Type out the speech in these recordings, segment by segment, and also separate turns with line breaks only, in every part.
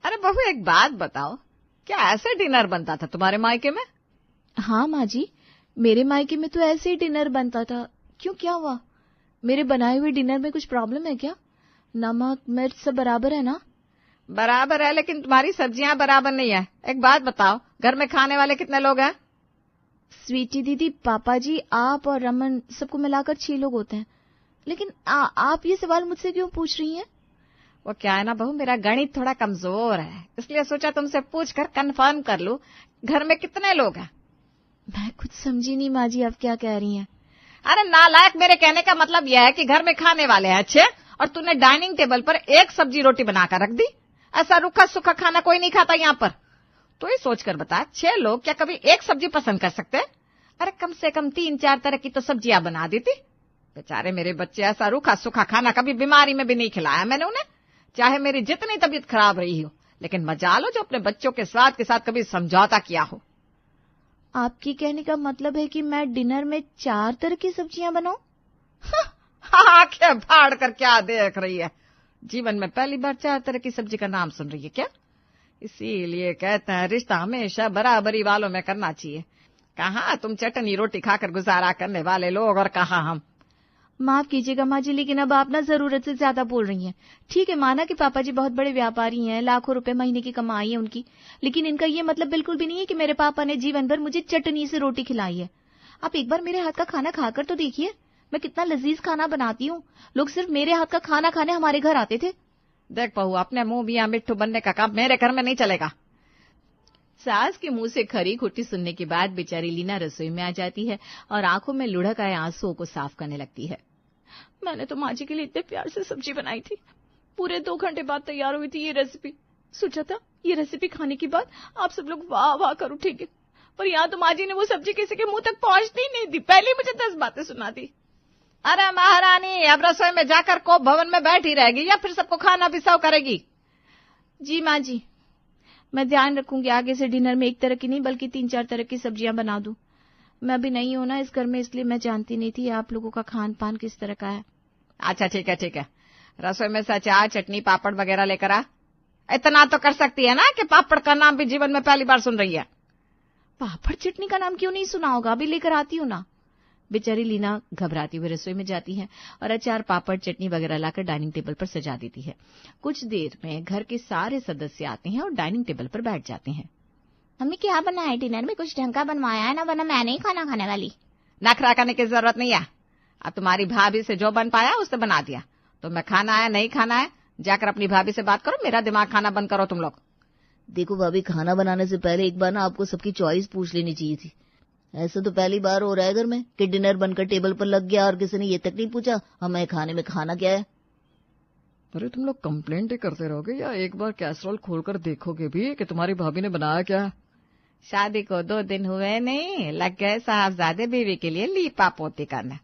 अरे बहू, एक बात बताओ, क्या ऐसे डिनर बनता था तुम्हारे मायके में?
हाँ माँ जी, मेरे मायके में तो ऐसे ही डिनर बनता था। क्यों, क्या हुआ? मेरे बनाए हुए डिनर में कुछ प्रॉब्लम है क्या? नमक मिर्च सब बराबर है ना?
बराबर है, लेकिन तुम्हारी सब्जियां बराबर नहीं है। एक बात बताओ, घर में खाने वाले कितने लोग हैं?
स्वीटी दीदी, पापा जी, आप और रमन, सबको मिलाकर 6 लोग होते हैं। लेकिन आप ये सवाल मुझसे क्यों पूछ रही हैं?
वो क्या है ना बहू, मेरा गणित थोड़ा कमजोर है, इसलिए सोचा तुमसे पूछकर कंफर्म कर लूं, घर में कितने लोग हैं।
मैं कुछ समझी नहीं माँ जी, आप क्या कह रही हैं?
अरे नालायक, मेरे कहने का मतलब यह है कि घर में खाने वाले हैं 6 और तूने डाइनिंग टेबल पर एक सब्जी रोटी बनाकर रख दी। ऐसा रूखा सूखा खाना कोई नहीं खाता यहाँ पर। तो ये सोचकर बता, 6 लोग क्या कभी एक सब्जी पसंद कर सकते हैं? अरे कम से कम 3-4 तरह की तो सब्जियां बना देती। बेचारे मेरे बच्चे, ऐसा रूखा सूखा खाना कभी बीमारी में भी नहीं खिलाया मैंने उन्हें, चाहे मेरी जितनी तबीयत खराब रही हो। लेकिन मजा लो जो अपने बच्चों के स्वाद के साथ कभी समझौता किया हो।
आपकी कहने का मतलब है कि मैं डिनर में 4 तरह की सब्जियां बनाऊं?
आंखें फाड़ कर क्या देख रही है? जीवन में पहली बार 4 तरह की सब्जी का नाम सुन रही है क्या? इसीलिए कहते हैं रिश्ता हमेशा बराबरी वालों में करना चाहिए। कहाँ तुम चटनी रोटी खाकर गुजारा करने वाले लोग और कहाँ हम।
माफ कीजिएगा माँ जी, लेकिन अब आप ना जरूरत से ज्यादा बोल रही हैं। ठीक है, माना कि पापा जी बहुत बड़े व्यापारी हैं, लाखों रुपए महीने की कमाई है उनकी, लेकिन इनका ये मतलब बिल्कुल भी नहीं है कि मेरे पापा ने जीवन भर मुझे चटनी से रोटी खिलाई है। आप एक बार मेरे हाथ का खाना खाकर तो देखिए, मैं कितना लजीज खाना बनाती हूँ। लोग सिर्फ मेरे हाथ का खाना खाने हमारे घर आते थे।
देख बहू, अपने मुंह मियां मिट्टू बनने का काम मेरे घर में नहीं चलेगा।
सास के मुंह से खरी खोटी सुनने के बाद बेचारी लीना रसोई में आ जाती है और आंखों में लुढ़क आए आंसुओं को साफ करने लगती है। मैंने तो माँ जी के लिए इतने प्यार से सब्जी बनाई थी, पूरे 2 घंटे बाद तैयार हुई थी ये रेसिपी। सोचा था ये रेसिपी खाने के बाद आप सब लोग वाह वाह कर उठेंगे, पर यहाँ तो माँ जी ने वो सब्जी किसी के मुंह तक पहुंचती ही नहीं दी, पहले मुझे 10 बातें सुना दी।
अरे महारानी, अब रसोई में जाकर कोप भवन में बैठी रहेगी या फिर सबको खाना भी सर्व करेगी?
जी माँ जी, मैं ध्यान रखूंगी आगे से डिनर में 1 तरह की नहीं बल्कि 3-4 तरह की सब्जियां बना दूं। मैं अभी नहीं हूं ना इस घर में, इसलिए मैं जानती नहीं थी आप लोगों का खान पान किस तरह का है।
अच्छा ठीक है ठीक है, रसोई में से अचार चटनी पापड़ वगैरह लेकर आ। इतना तो कर सकती है ना कि पापड़ का नाम भी जीवन में पहली बार सुन रही है।
पापड़ चटनी का नाम क्यों नहीं सुना होगा, अभी लेकर आती हूँ ना। बेचारी लीना घबराती हुई रसोई में जाती है और अचार पापड़ चटनी वगैरह लाकर डाइनिंग टेबल पर सजा देती है। कुछ देर में घर के सारे सदस्य आते हैं और डाइनिंग टेबल पर बैठ जाते हैं।
मम्मी क्या बनाया है डिनर में? कुछ ढंग का बनवाया है ना, वरना मैं नहीं खाना खाने वाली।
नखरा करने की जरूरत नहीं है। अब तुम्हारी भाभी से जो बन पाया उससे बना दिया। तुम्हें खाना है नहीं खाना है, जाकर अपनी भाभी से बात करो, मेरा दिमाग खाना बंद करो तुम लोग।
देखो भाभी, खाना बनाने से पहले एक बार ना आपको सबकी चॉइस पूछ लेनी चाहिए थी। ऐसा तो पहली बार हो रहा है घर में कि डिनर बनकर टेबल पर लग गया और किसी ने ये तक नहीं पूछा हमें खाने में खाना क्या है।
अरे तुम लोग कंप्लेंट ही करते रहोगे या एक बार कैसरोल खोलकर देखोगे भी कि तुम्हारी भाभी ने बनाया क्या है? शादी को 2 दिन हुए नहीं, लग गए साहबजादे बीवी के लिए लीपा पोती करना।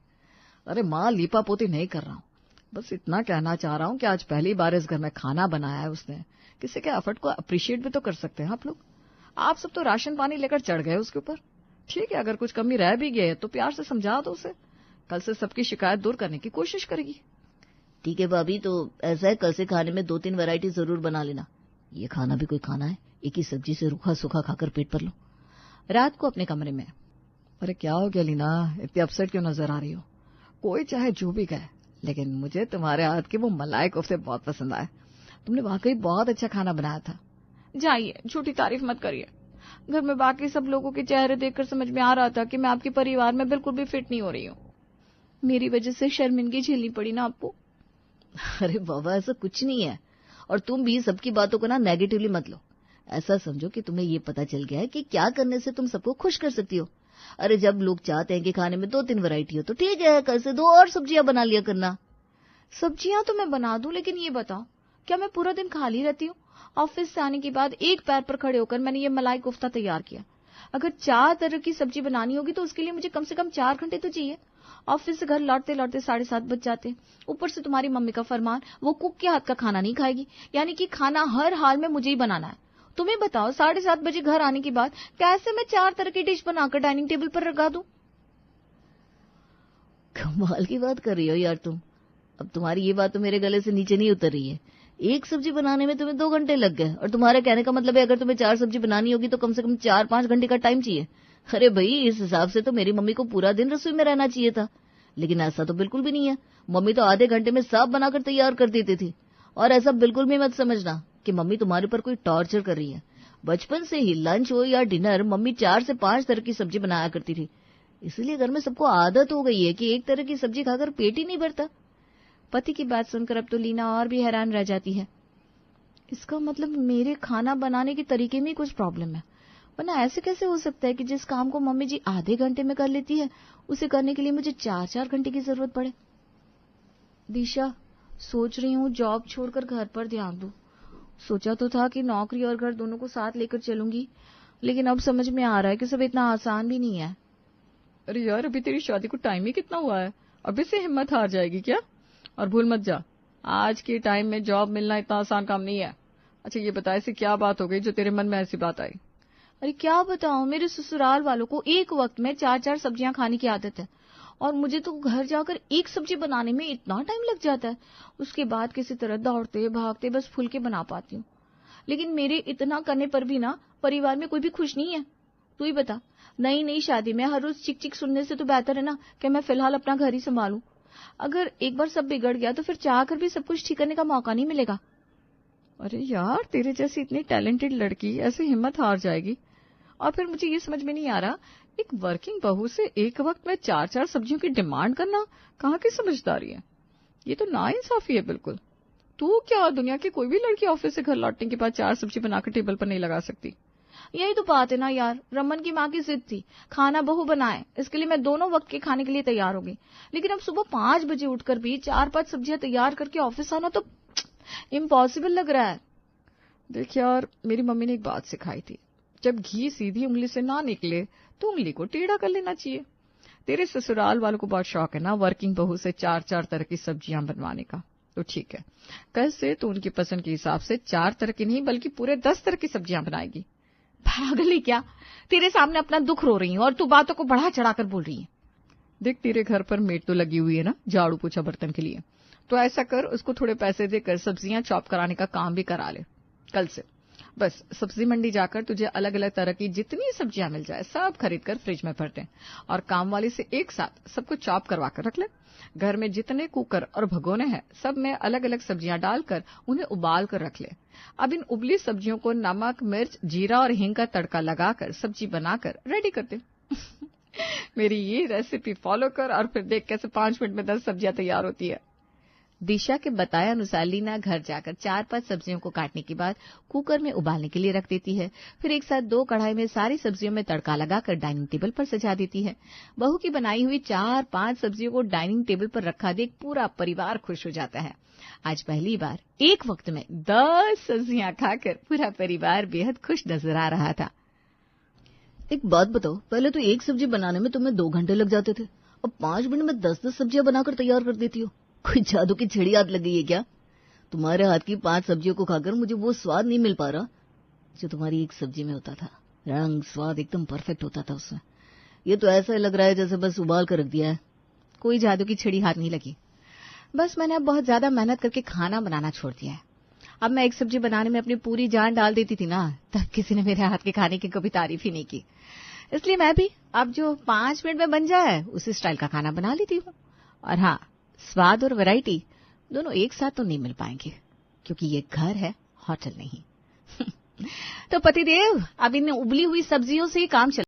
अरे माँ, लीपा पोती नहीं कर रहा हूँ, बस इतना कहना चाह रहा हूँ कि आज पहली बार इस घर में खाना बनाया है उसने। किसी के एफर्ट को अप्रिशिएट भी तो कर सकते हैं आप लोग। आप सब तो राशन पानी लेकर चढ़ गए उसके ऊपर। ठीक है, अगर कुछ कमी रह भी गई है तो प्यार से समझा दो उसे, कल से सबकी शिकायत दूर करने की कोशिश करेगी।
ठीक है भाभी, तो ऐसा है कल से खाने में 2-3 वैरायटी जरूर बना लेना। ये खाना भी कोई खाना है? एक ही सब्जी से रूखा सूखा खाकर पेट भर लो।
रात को अपने कमरे में, अरे क्या हो गया लीना, इतनी अपसेट क्यों नजर आ रही हो? कोई चाहे जो भी कहे, लेकिन मुझे तुम्हारे हाथ के वो मलाई कोफ्ते बहुत पसंद आए। तुमने वाकई बहुत अच्छा खाना बनाया था।
जाइए, झूठी तारीफ मत करिए। घर में बाकी सब लोगों के चेहरे देखकर समझ में आ रहा था कि मैं आपके परिवार में बिल्कुल भी फिट नहीं हो रही हूँ। मेरी वजह से शर्मिंदगी झेलनी पड़ी ना आपको।
अरे बाबा, ऐसा कुछ नहीं है। और तुम भी सबकी बातों को ना नेगेटिवली मत लो। ऐसा समझो कि तुम्हें ये पता चल गया है कि क्या करने से तुम सबको खुश कर सकती हो। अरे जब लोग चाहते हैं कि खाने में 2-3 वैरायटी हो तो ठीक है, कल से 2 और सब्जियां बना लिया करना।
सब्जियां तो मैं बना दूं, लेकिन ये बताओ क्या मैं पूरा दिन खाली रहती हूँ? ऑफिस से आने के बाद एक पैर पर खड़े होकर मैंने ये मलाई कोफ्ता तैयार किया। अगर 4 तरह की सब्जी बनानी होगी तो उसके लिए मुझे कम से कम 4 घंटे तो चाहिए। ऑफिस से घर लौटते लौटते 7:30 बज जाते। ऊपर से तुम्हारी मम्मी का फरमान, वो कुक के हाथ का खाना नहीं खाएगी, यानी कि खाना हर हाल में मुझे ही बनाना है। तुम्हें बताओ 7:30 बजे घर आने के बाद कैसे मैं 4 तरह की डिश बनाकर डाइनिंग टेबल पर लगा दूं?
कमाल की बात कर रही हो यार तुम। अब तुम्हारी ये बात तो मेरे गले से नीचे नहीं उतर रही है। एक सब्जी बनाने में तुम्हें 2 घंटे लग गए, और तुम्हारे कहने का मतलब है अगर तुम्हें 4 सब्जी बनानी होगी तो कम से कम 4-5 घंटे का टाइम चाहिए। अरे भाई, इस हिसाब से तो मेरी मम्मी को पूरा दिन रसोई में रहना चाहिए था। लेकिन ऐसा तो बिल्कुल भी नहीं है। मम्मी तो आधे घंटे में सब बनाकर तैयार कर देती थी। और ऐसा बिल्कुल भी मत समझना कि मम्मी तुम्हारे ऊपर कोई टॉर्चर कर रही है। बचपन से ही लंच हो या डिनर, मम्मी 4 से 5 तरह की सब्जी बनाया करती थी। इसीलिए घर में सबको आदत हो गई है कि एक तरह की सब्जी खाकर पेट ही नहीं भरता।
पति की बात सुनकर अब तो लीना और भी हैरान रह जाती है। इसका मतलब मेरे खाना बनाने के तरीके में कुछ प्रॉब्लम है, वरना ऐसे कैसे हो सकता है कि जिस काम को मम्मी जी आधे घंटे में कर लेती है उसे करने के लिए मुझे 4-4 घंटे की जरूरत पड़े। दिशा, सोच रही हूँ जॉब छोड़कर घर पर ध्यान दूं। सोचा तो था कि नौकरी और घर दोनों को साथ लेकर चलूंगी, लेकिन अब समझ में आ रहा है कि सब इतना आसान भी नहीं है।
अरे यार, अभी तेरी शादी को टाइम ही कितना हुआ है, अभी से हिम्मत हार जाएगी क्या? और भूल मत जा, आज के टाइम में जॉब मिलना इतना आसान काम नहीं है। अच्छा ये बता, ऐसी क्या बात हो गई जो तेरे मन में ऐसी बात आई?
अरे क्या बताऊं, मेरे ससुराल वालों को एक वक्त में 4-4 सब्जियां खाने की आदत है, और मुझे तो घर जाकर एक सब्जी बनाने में इतना टाइम लग जाता है। उसके बाद किसी तरह दौड़ते भागते बस फुलके बना पाती हूँ। लेकिन मेरे इतना करने पर भी ना परिवार में कोई भी खुश नहीं है। तू ही बता, नई नई शादी में हर रोज चिक चिक सुनने से तो बेहतर है ना कि मैं फिलहाल अपना घर ही संभालूं। अगर एक बार सब बिगड़ गया तो फिर चाहकर भी सब कुछ ठीक करने का मौका नहीं मिलेगा।
अरे यार, तेरे जैसी इतनी टैलेंटेड लड़की ऐसे हिम्मत हार जाएगी? और फिर मुझे ये समझ में नहीं आ रहा, एक वर्किंग बहू से एक वक्त में 4-4 सब्जियों की डिमांड करना कहाँ की समझदारी है? ये तो नाइंसाफी है बिल्कुल। तू क्या, दुनिया की कोई भी लड़की ऑफिस से घर लौटने के बाद 4 सब्जी बनाकर टेबल पर नहीं लगा सकती?
यही तो बात है ना यार, रमन की माँ की जिद थी खाना बहू बनाए, इसके लिए मैं दोनों वक्त के खाने के लिए तैयार हो गई। लेकिन अब सुबह 5 बजे उठकर भी 4-5 सब्जियां तैयार करके ऑफिस आना तो इम्पॉसिबल लग रहा है।
देख यार, मेरी मम्मी ने एक बात सिखाई थी, जब घी सीधी उंगली से ना निकले तो उंगली को टेढ़ा कर लेना चाहिए। तेरे ससुराल वालों को बहुत शौक है ना वर्किंग बहू से 4-4 तरह की सब्जियां बनवाने का, तो ठीक है, कल से तो उनकी पसंद के हिसाब से 4 तरह की नहीं बल्कि पूरे 10 तरह की सब्जियां बनाएगी।
पागल है क्या? तेरे सामने अपना दुख रो रही हूँ और तू बातों को बढ़ा चढ़ाकर बोल रही है।
देख, तेरे घर पर मेड तो लगी हुई है ना झाड़ू पोछा बर्तन के लिए, तो ऐसा कर, उसको थोड़े पैसे देकर सब्जियां चॉप कराने का काम भी करा ले कल से। बस सब्जी मंडी जाकर तुझे अलग अलग तरह की जितनी सब्जियां मिल जाए सब खरीद कर फ्रिज में भर दे, और काम वाली से एक साथ सबको चॉप करवा कर रख ले। घर में जितने कुकर और भगोने हैं सब में अलग अलग सब्जियां डालकर उन्हें उबाल कर रख ले। अब इन उबली सब्जियों को नमक, मिर्च, जीरा और हींग का तड़का लगाकर सब्जी बनाकर रेडी कर दे। मेरी ये रेसिपी फॉलो कर और फिर देख कैसे 5 मिनट में 10 सब्जियां तैयार होती है।
दिशा के बताए अनुसार लीना घर जाकर 4-5 सब्जियों को काटने के बाद कुकर में उबालने के लिए रख देती है। फिर एक साथ 2 कढ़ाई में सारी सब्जियों में तड़का लगाकर डाइनिंग टेबल पर सजा देती है। बहू की बनाई हुई 4-5 सब्जियों को डाइनिंग टेबल पर रखा देख पूरा परिवार खुश हो जाता है। आज पहली बार एक वक्त में 10 सब्जियां खाकर पूरा परिवार बेहद खुश नजर आ रहा था।
एक बात बताओ, पहले तो एक सब्जी बनाने में तुम्हें 2 घंटे लग जाते थे, अब 5 मिनट में 10-10 सब्जियां बनाकर तैयार कर देती हो। कोई जादू की छड़ी हाथ लग गई है क्या? तुम्हारे हाथ की 5 सब्जियों को खाकर मुझे वो स्वाद नहीं मिल पा रहा जो तुम्हारी एक सब्जी में होता था। रंग स्वाद एकदम परफेक्ट होता था उसमें। ये तो ऐसा लग रहा है जैसे बस उबाल कर रख दिया है।
कोई जादू की छड़ी हाथ नहीं लगी, बस मैंने अब बहुत ज्यादा मेहनत करके खाना बनाना छोड़ दिया है। अब मैं एक सब्जी बनाने में अपनी पूरी जान डाल देती थी ना, तब किसी ने मेरे हाथ के खाने की कभी तारीफ ही नहीं की। इसलिए मैं भी अब जो 5 मिनट में बन जाए उसी स्टाइल का खाना बना लेती हूँ। और हाँ, स्वाद और वैरायटी दोनों एक साथ तो नहीं मिल पाएंगे क्योंकि ये घर है, होटल नहीं। तो पतिदेव, अब इन उबली हुई सब्जियों से ही काम चल